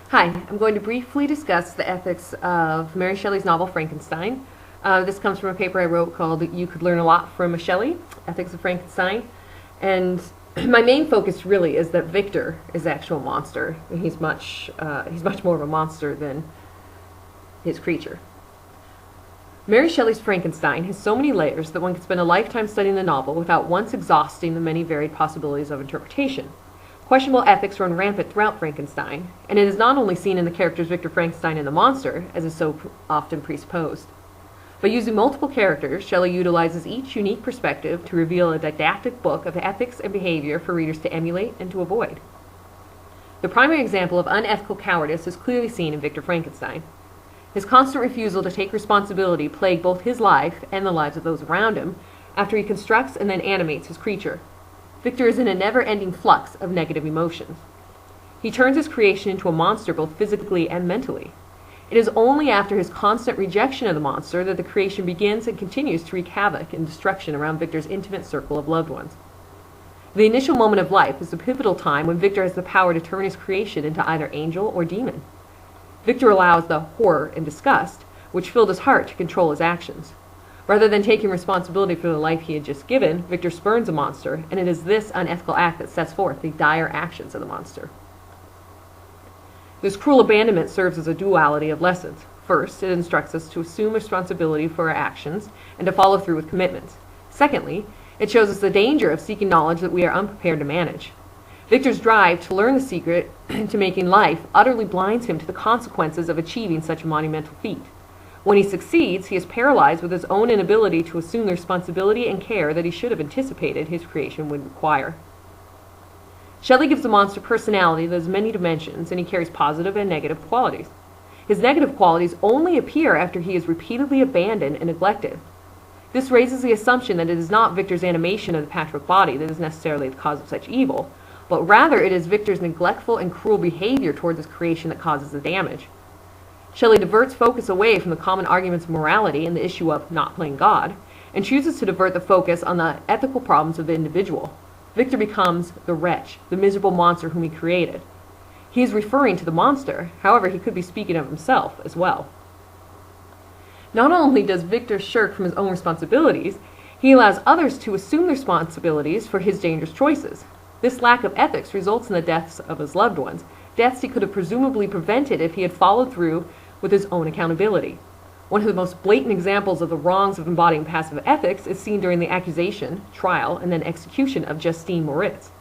Hi, I'm going to briefly discuss the ethics of Mary Shelley's novel Frankenstein. This comes from a paper I wrote called You Could Learn a Lot from a Shelley, Ethics of Frankenstein. And my main focus really is that Victor is the actual monster. And he's much more of a monster than his creature. Mary Shelley's Frankenstein has so many layers that one could spend a lifetime studying the novel without once exhausting the many varied possibilities of interpretation. Questionable ethics run rampant throughout Frankenstein, and it is not only seen in the characters Victor Frankenstein and the monster, as is so often presupposed. By using multiple characters, Shelley utilizes each unique perspective to reveal a didactic book of ethics and behavior for readers to emulate and to avoid. The primary example of unethical cowardice is clearly seen in Victor Frankenstein. His constant refusal to take responsibility plagued both his life and the lives of those around him after he constructs and then animates his creature. Victor is in a never-ending flux of negative emotions. He turns his creation into a monster both physically and mentally. It is only after his constant rejection of the monster that the creation begins and continues to wreak havoc and destruction around Victor's intimate circle of loved ones. The initial moment of life is the pivotal time when Victor has the power to turn his creation into either angel or demon. Victor allows the horror and disgust, which filled his heart, to control his actions. Rather than taking responsibility for the life he had just given, Victor spurns the monster, and it is this unethical act that sets forth the dire actions of the monster. This cruel abandonment serves as a duality of lessons. First, it instructs us to assume responsibility for our actions and to follow through with commitments. Secondly, it shows us the danger of seeking knowledge that we are unprepared to manage. Victor's drive to learn the secret to making life utterly blinds him to the consequences of achieving such a monumental feat. When he succeeds, he is paralyzed with his own inability to assume the responsibility and care that he should have anticipated his creation would require. Shelley gives the monster personality that has many dimensions, and he carries positive and negative qualities. His negative qualities only appear after he is repeatedly abandoned and neglected. This raises the assumption that it is not Victor's animation of the patchwork body that is necessarily the cause of such evil, but rather it is Victor's neglectful and cruel behavior towards his creation that causes the damage. Shelley diverts focus away from the common arguments of morality and the issue of not playing God, and chooses to divert the focus on the ethical problems of the individual. Victor becomes the wretch, the miserable monster whom he created. He is referring to the monster, however, he could be speaking of himself as well. Not only does Victor shirk from his own responsibilities, he allows others to assume the responsibilities for his dangerous choices. This lack of ethics results in the deaths of his loved ones, deaths he could have presumably prevented if he had followed through with his own accountability. One of the most blatant examples of the wrongs of embodying passive ethics is seen during the accusation, trial, and then execution of Justine Moritz.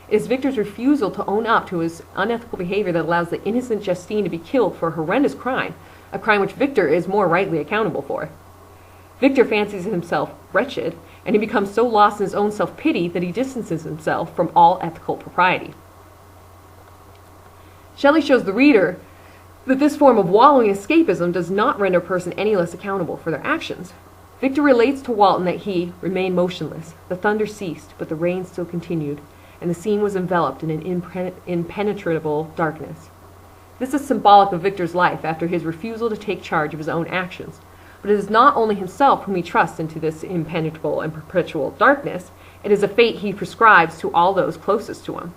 It is Victor's refusal to own up to his unethical behavior that allows the innocent Justine to be killed for a horrendous crime, a crime which Victor is more rightly accountable for. Victor fancies himself wretched, and he becomes so lost in his own self-pity that he distances himself from all ethical propriety. Shelley shows the reader that this form of wallowing escapism does not render a person any less accountable for their actions. Victor relates to Walton that he remained motionless. The thunder ceased, but the rain still continued, and the scene was enveloped in an impenetrable darkness. This is symbolic of Victor's life after his refusal to take charge of his own actions. But it is not only himself whom he trusts into this impenetrable and perpetual darkness, it is a fate he prescribes to all those closest to him.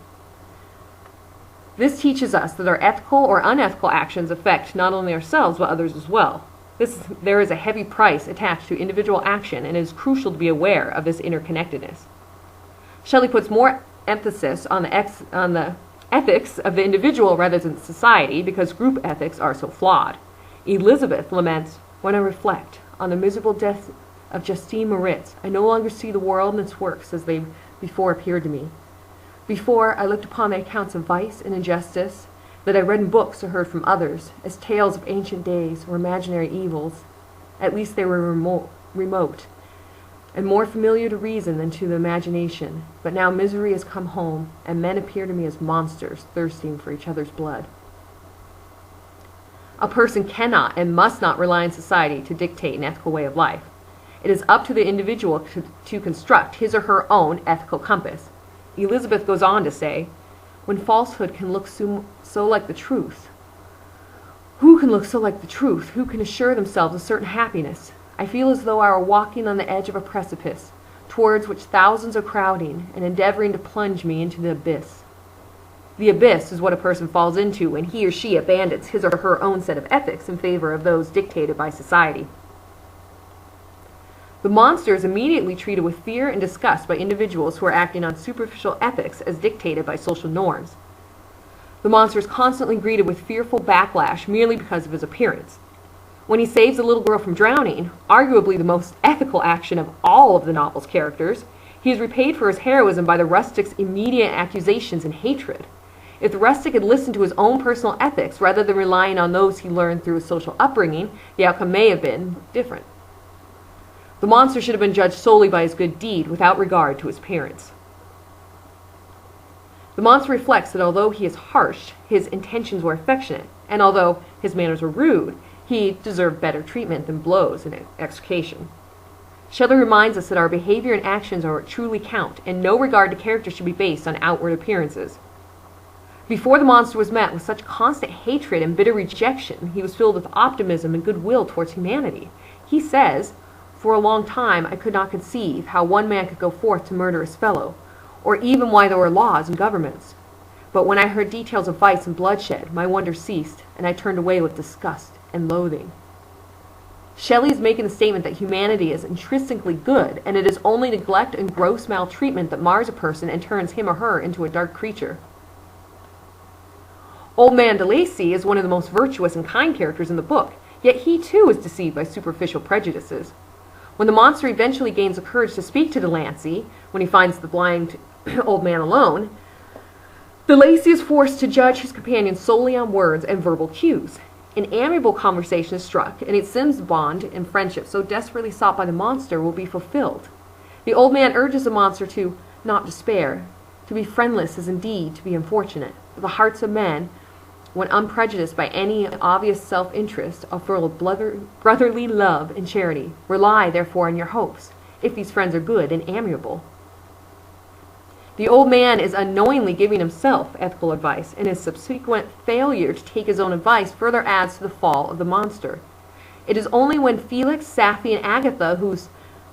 This teaches us that our ethical or unethical actions affect not only ourselves but others as well. There is a heavy price attached to individual action, and it is crucial to be aware of this interconnectedness. Shelley puts more emphasis on the ethics of the individual rather than society because group ethics are so flawed. Elizabeth laments, "When I reflect on the miserable death of Justine Moritz, I no longer see the world and its works as they before appeared to me. Before, I looked upon the accounts of vice and injustice that I read in books or heard from others as tales of ancient days or imaginary evils. At least they were remote and more familiar to reason than to the imagination. But now misery has come home, and men appear to me as monsters thirsting for each other's blood." A person cannot and must not rely on society to dictate an ethical way of life. It is up to the individual to construct his or her own ethical compass. Elizabeth goes on to say, "When falsehood can look so like the truth, who can look so like the truth? Who can assure themselves a certain happiness? I feel as though I were walking on the edge of a precipice, towards which thousands are crowding and endeavoring to plunge me into the abyss. The abyss is what a person falls into when he or she abandons his or her own set of ethics in favor of those dictated by society. The monster is immediately treated with fear and disgust by individuals who are acting on superficial ethics as dictated by social norms. The monster is constantly greeted with fearful backlash merely because of his appearance. When he saves a little girl from drowning, arguably the most ethical action of all of the novel's characters, he is repaid for his heroism by the rustic's immediate accusations and hatred. If the rustic had listened to his own personal ethics rather than relying on those he learned through his social upbringing, the outcome may have been different. The monster should have been judged solely by his good deed without regard to his appearance. The monster reflects that although he is harsh, his intentions were affectionate, and although his manners were rude, he deserved better treatment than blows and execution. Shelley reminds us that our behavior and actions are what truly count, and no regard to character should be based on outward appearances. Before the monster was met with such constant hatred and bitter rejection, he was filled with optimism and goodwill towards humanity. He says, "For a long time I could not conceive how one man could go forth to murder his fellow, or even why there were laws and governments. But when I heard details of vice and bloodshed, my wonder ceased, and I turned away with disgust and loathing." Shelley is making the statement that humanity is intrinsically good, and it is only neglect and gross maltreatment that mars a person and turns him or her into a dark creature. Old Man DeLacy is one of the most virtuous and kind characters in the book, yet he too is deceived by superficial prejudices. When the monster eventually gains the courage to speak to Delancey, when he finds the blind old man alone, DeLacy is forced to judge his companion solely on words and verbal cues. An amiable conversation is struck, and it seems the bond and friendship so desperately sought by the monster will be fulfilled. The old man urges the monster to not despair. To be friendless is indeed to be unfortunate. The hearts of men, when unprejudiced by any obvious self-interest, are full of brotherly love and charity. Rely, therefore, on your hopes, if these friends are good and amiable. The old man is unknowingly giving himself ethical advice, and his subsequent failure to take his own advice further adds to the fall of the monster. It is only when Felix, Sapphy, and Agatha, whose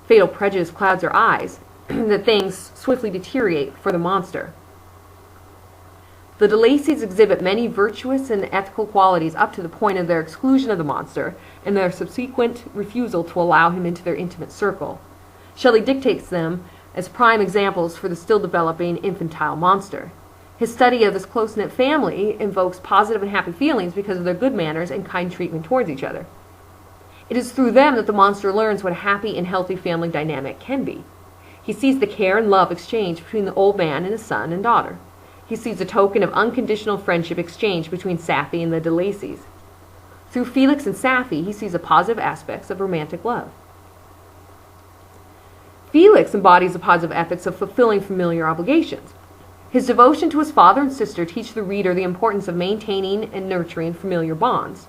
fatal prejudice clouds their eyes, that things swiftly deteriorate for the monster. The DeLacys exhibit many virtuous and ethical qualities up to the point of their exclusion of the monster and their subsequent refusal to allow him into their intimate circle. Shelley dictates them as prime examples for the still developing infantile monster. His study of this close-knit family invokes positive and happy feelings because of their good manners and kind treatment towards each other. It is through them that the monster learns what a happy and healthy family dynamic can be. He sees the care and love exchanged between the old man and his son and daughter. He sees a token of unconditional friendship exchanged between Sapphy and the DeLacys. Through Felix and Sapphy, he sees the positive aspects of romantic love. Felix embodies the positive ethics of fulfilling familiar obligations. His devotion to his father and sister teach the reader the importance of maintaining and nurturing familiar bonds.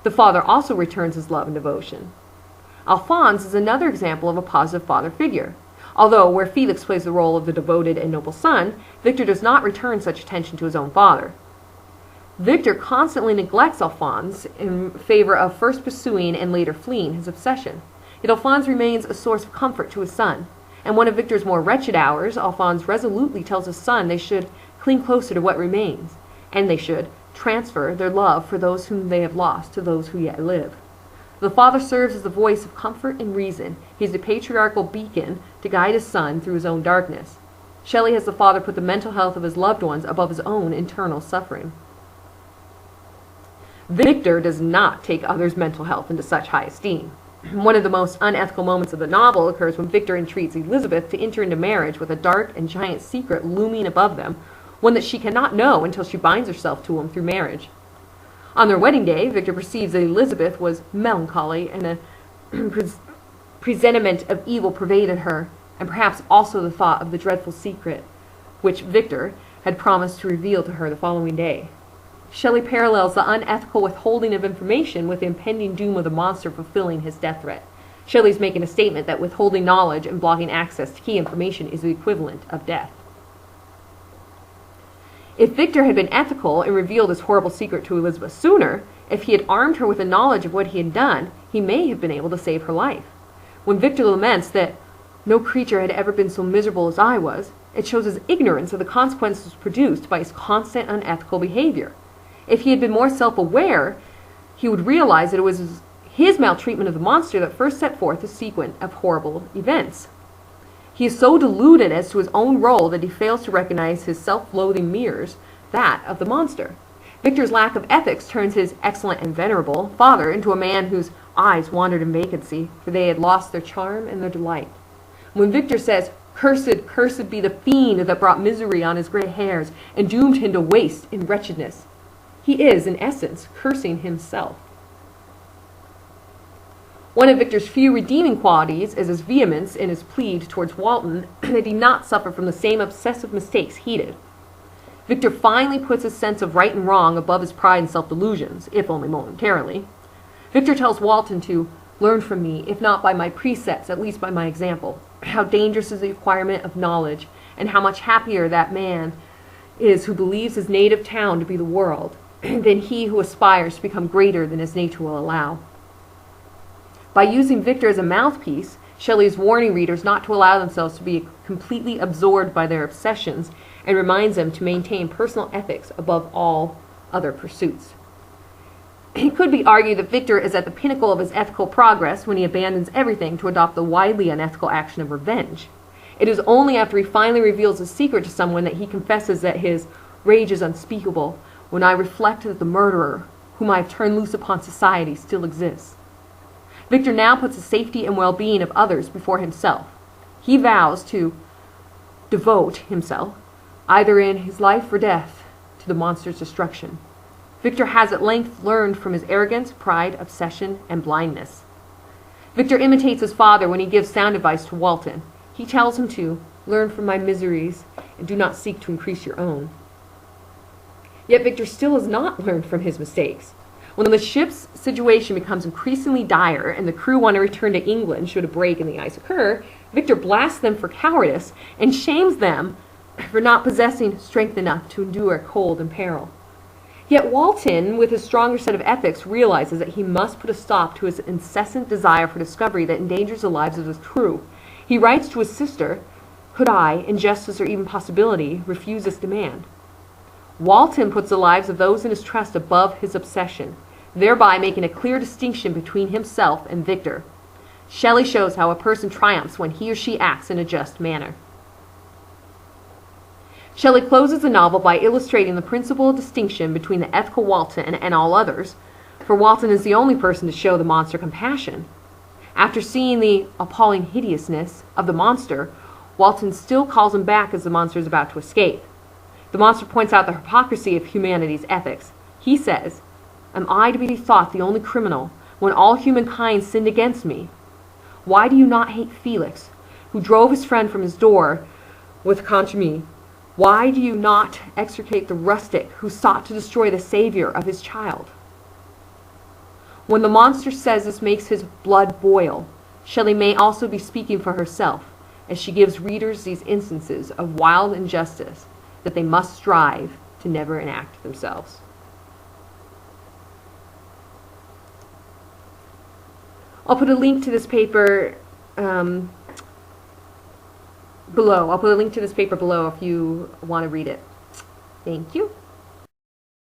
The father also returns his love and devotion. Alphonse is another example of a positive father figure. Although, where Felix plays the role of the devoted and noble son, Victor does not return such attention to his own father. Victor constantly neglects Alphonse in favor of first pursuing and later fleeing his obsession. Yet Alphonse remains a source of comfort to his son. And one of Victor's more wretched hours, Alphonse resolutely tells his son they should cling closer to what remains, and they should transfer their love for those whom they have lost to those who yet live. The father serves as the voice of comfort and reason. He is the patriarchal beacon to guide his son through his own darkness. Shelley has the father put the mental health of his loved ones above his own internal suffering. Victor does not take others' mental health into such high esteem. One of the most unethical moments of the novel occurs when Victor entreats Elizabeth to enter into marriage with a dark and giant secret looming above them, one that she cannot know until she binds herself to him through marriage. On their wedding day, Victor perceives that Elizabeth was melancholy, and a presentiment of evil pervaded her, and perhaps also the thought of the dreadful secret which Victor had promised to reveal to her the following day. Shelley parallels the unethical withholding of information with the impending doom of the monster fulfilling his death threat. Shelley's making a statement that withholding knowledge and blocking access to key information is the equivalent of death. If Victor had been ethical and revealed his horrible secret to Elizabeth sooner, if he had armed her with the knowledge of what he had done, he may have been able to save her life. When Victor laments that no creature had ever been so miserable as I was, it shows his ignorance of the consequences produced by his constant unethical behavior. If he had been more self-aware, he would realize that it was his maltreatment of the monster that first set forth a sequence of horrible events. He is so deluded as to his own role that he fails to recognize his self-loathing mirrors that of the monster. Victor's lack of ethics turns his excellent and venerable father into a man whose eyes wandered in vacancy, for they had lost their charm and their delight. When Victor says, "Cursed, cursed be the fiend that brought misery on his gray hairs and doomed him to waste in wretchedness," he is, in essence, cursing himself. One of Victor's few redeeming qualities is his vehemence in his plea towards Walton that he not suffer from the same obsessive mistakes he did. Victor finally puts his sense of right and wrong above his pride and self-delusions, if only momentarily. Victor tells Walton to learn from me, if not by my precepts, at least by my example. How dangerous is the acquirement of knowledge, and how much happier that man is who believes his native town to be the world, than he who aspires to become greater than his nature will allow. By using Victor as a mouthpiece, Shelley is warning readers not to allow themselves to be completely absorbed by their obsessions, and reminds them to maintain personal ethics above all other pursuits. It could be argued that Victor is at the pinnacle of his ethical progress when he abandons everything to adopt the widely unethical action of revenge. It is only after he finally reveals his secret to someone that he confesses that his rage is unspeakable, when I reflect that the murderer, whom I have turned loose upon society, still exists. Victor now puts the safety and well-being of others before himself. He vows to devote himself, either in his life or death, to the monster's destruction. Victor has at length learned from his arrogance, pride, obsession, and blindness. Victor imitates his father when he gives sound advice to Walton. He tells him to learn from my miseries and do not seek to increase your own. Yet Victor still has not learned from his mistakes. When the ship's situation becomes increasingly dire and the crew want to return to England should a break in the ice occur, Victor blasts them for cowardice and shames them for not possessing strength enough to endure cold and peril. Yet Walton, with his stronger set of ethics, realizes that he must put a stop to his incessant desire for discovery that endangers the lives of his crew. He writes to his sister, "Could I, in justice or even possibility, refuse this demand?" Walton puts the lives of those in his trust above his obsession, thereby making a clear distinction between himself and Victor. Shelley shows how a person triumphs when he or she acts in a just manner. Shelley closes the novel by illustrating the principal distinction between the ethical Walton and all others, for Walton is the only person to show the monster compassion. After seeing the appalling hideousness of the monster, Walton still calls him back as the monster is about to escape. The monster points out the hypocrisy of humanity's ethics. He says, "Am I to be thought the only criminal when all humankind sinned against me? Why do you not hate Felix, who drove his friend from his door with contumely? Why do you not execrate the rustic who sought to destroy the savior of his child?" When the monster says this makes his blood boil, Shelley may also be speaking for herself, as she gives readers these instances of wild injustice that they must strive to never enact themselves. I'll put a link to this paper below. I'll put a link to this paper below if you want to read it. Thank you.